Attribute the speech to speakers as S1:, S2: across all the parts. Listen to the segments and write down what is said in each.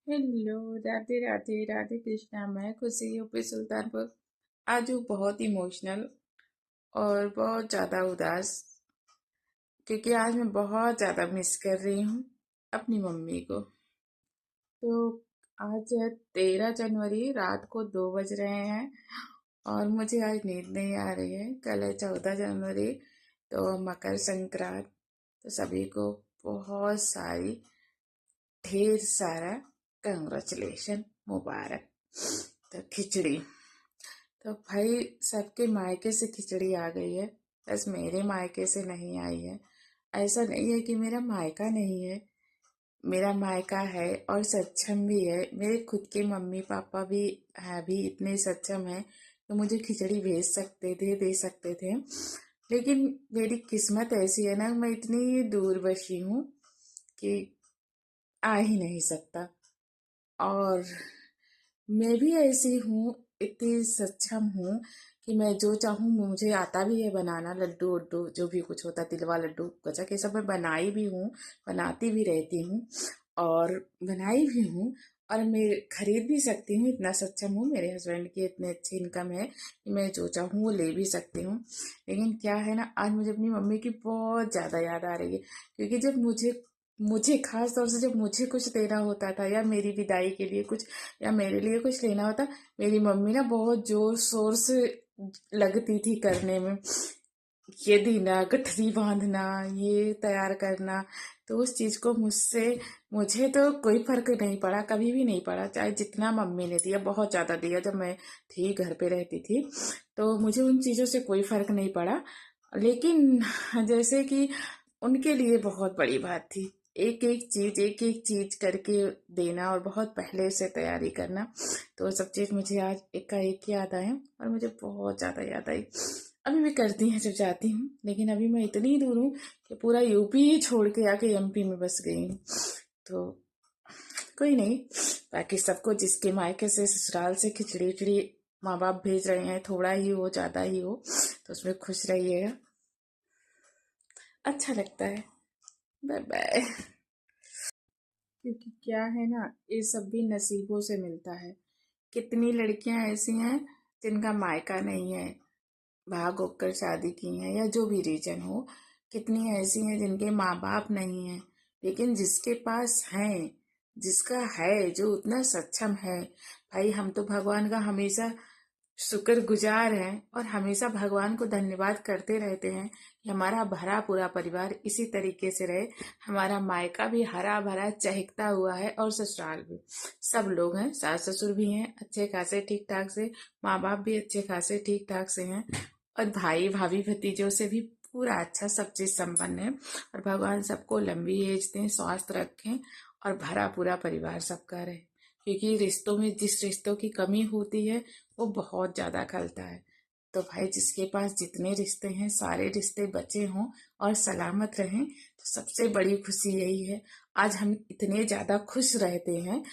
S1: Hello, Radhe Radhe, Radhe Krishna. मैं खुशी UP Sultanpur. आज हूँ बहुत इमोशनल और बहुत ज़्यादा उदास, क्योंकि आज मैं बहुत ज़्यादा मिस कर रही हूँ अपनी मम्मी को। तो आज है 13 जनवरी, रात को 2 बज रहे हैं और मुझे आज नींद नहीं आ रही है। कल है 14 जनवरी, तो मकर संक्रांत। तो सभी को बहुत सारी, ढेर सारा कंग्रेचुलेशन, मुबारक। तो खिचड़ी, तो भाई सबके मायके से खिचड़ी आ गई है, बस मेरे मायके से नहीं आई है। ऐसा नहीं है कि मेरा मायका नहीं है, मेरा मायका है और सक्षम भी है। मेरे खुद के मम्मी पापा भी है, भी इतने सक्षम हैं तो मुझे खिचड़ी भेज सकते थे, दे सकते थे। लेकिन मेरी किस्मत ऐसी है ना, मैं इतनी दूर बसी हूँ कि आ ही नहीं सकता। और मैं भी ऐसी हूँ, इतनी सक्षम हूँ कि मैं जो चाहूँ मुझे आता भी है बनाना। लड्डू उड्डू जो भी कुछ होता, तिलवा लड्डू गजा के सब मैं बनाई भी हूँ, बनाती भी रहती हूँ और बनाई भी हूँ। और मैं खरीद भी सकती हूँ, इतना सक्षम हूँ। मेरे हस्बैंड की इतनी अच्छी इनकम है कि मैं जो चाहूँ वो ले भी सकती हूँ। लेकिन क्या है ना, आज मुझे अपनी मम्मी की बहुत ज़्यादा याद आ रही है, क्योंकि जब मुझे मुझे खास तौर से जब मुझे कुछ देना होता था या मेरी विदाई के लिए कुछ या मेरे लिए कुछ लेना होता, मेरी मम्मी ना बहुत जोर शोर से लगती थी करने में। ये देना, गठरी बांधना, ये तैयार करना। तो उस चीज को मुझसे मुझे तो कोई फर्क नहीं पड़ा, कभी भी नहीं पड़ा। चाहे जितना मम्मी ने दिया, बहुत ज्यादा दिया जब मैं थी, घर पे रहती थी, तो मुझे उन चीजों से कोई फर्क नहीं पड़ा। लेकिन जैसे कि उनके लिए बहुत बड़ी बात थी, एक एक चीज करके देना और बहुत पहले से तैयारी करना। तो सब चीज मुझे आज एकाएक याद आया और मुझे बहुत ज्यादा याद आई। अभी भी करती हैं जब जाती हूँ, लेकिन अभी मैं इतनी दूर हूँ कि पूरा यूपी ही छोड़ के आके एमपी में बस गई हूँ। तो कोई नहीं, बाकी सबको जिसके मायके से ससुराल से खिचड़ी उचड़ी माँ बाप भेज रहे हैं, थोड़ा ही हो ज्यादा ही हो, तो उसमें खुश रहिएगा, अच्छा लगता है। Bye bye. क्योंकि क्या है ना, ये सब भी नसीबों से मिलता है। कितनी लड़कियां ऐसी हैं जिनका मायका नहीं है, भाग होकर शादी की हैं या जो भी रीजन हो। कितनी ऐसी हैं जिनके माँ बाप नहीं हैं, लेकिन जिसके पास हैं, जिसका है, जो उतना सक्षम है, भाई हम तो भगवान का हमेशा शुक्रगुजार हैं और हमेशा भगवान को धन्यवाद करते रहते हैं कि हमारा भरा पूरा परिवार इसी तरीके से रहे। हमारा मायका भी हरा भरा चहकता हुआ है और ससुराल भी, सब लोग हैं, सास ससुर भी हैं अच्छे खासे ठीक ठाक से, माँ बाप भी अच्छे खासे ठीक ठाक से हैं, और भाई भाभी भतीजों से भी पूरा अच्छा सब चीज संपन्न है। और भगवान सबको लंबी एज दें, स्वास्थ्य रखें और भरा पूरा परिवार सबका रहे। क्योंकि रिश्तों में जिस रिश्तों की कमी होती है वो बहुत ज्यादा खलता है। तो भाई जिसके पास जितने रिश्ते हैं, सारे रिश्ते बचे हों और सलामत रहें, तो सबसे बड़ी खुशी यही है। आज हम इतने ज्यादा खुश रहते हैं।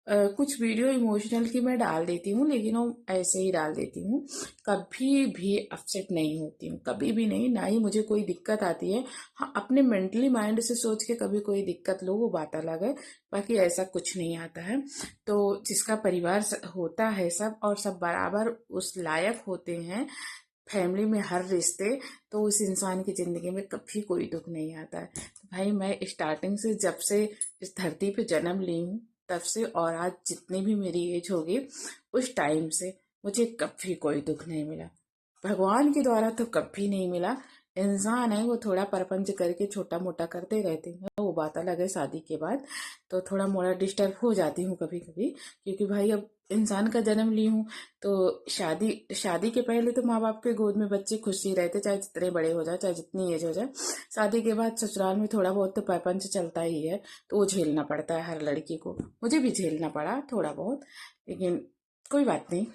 S1: कुछ वीडियो इमोशनल की मैं डाल देती हूँ, लेकिन वो ऐसे ही डाल देती हूँ, कभी भी अपसेट नहीं होती हूँ, कभी भी नहीं, ना ही मुझे कोई दिक्कत आती है। हाँ, अपने मेंटली माइंड से सोच के कभी कोई दिक्कत लो, वो बात अलग है, बाकी ऐसा कुछ नहीं आता है। तो जिसका परिवार होता है सब, और सब बराबर उस लायक होते हैं, फैमिली में हर रिश्ते, तो उस इंसान की जिंदगी में कभी कोई दुख नहीं आता है। तो भाई मैं स्टार्टिंग से, जब से इस धरती पे जन्म ली हूँ तब से, और आज जितनी भी मेरी एज होगी उस टाइम से, मुझे कभी कोई दुख नहीं मिला, भगवान के द्वारा तो कभी नहीं मिला। इंसान है वो थोड़ा परपंच करके छोटा मोटा करते रहते हैं, वो बात अलग है। शादी के बाद तो थोड़ा मोड़ा डिस्टर्ब हो जाती हूँ कभी कभी, क्योंकि भाई अब इंसान का जन्म ली हूँ। तो शादी शादी के पहले तो माँ बाप के गोद में बच्चे खुश ही रहते, चाहे जितने बड़े हो जाए, चाहे जितनी एज हो जाए। शादी के बाद ससुराल में थोड़ा बहुत तो परपंच चलता ही है, तो वो झेलना पड़ता है हर लड़की को। मुझे भी झेलना पड़ा थोड़ा बहुत, लेकिन कोई बात नहीं,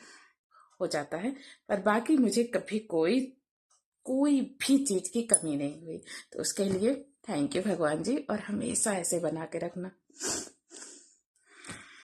S1: हो जाता है। पर बाकी मुझे कभी कोई कोई भी चीज की कमी नहीं हुई। तो उसके लिए थैंक यू भगवान जी, और हमेशा ऐसे बना के रखना।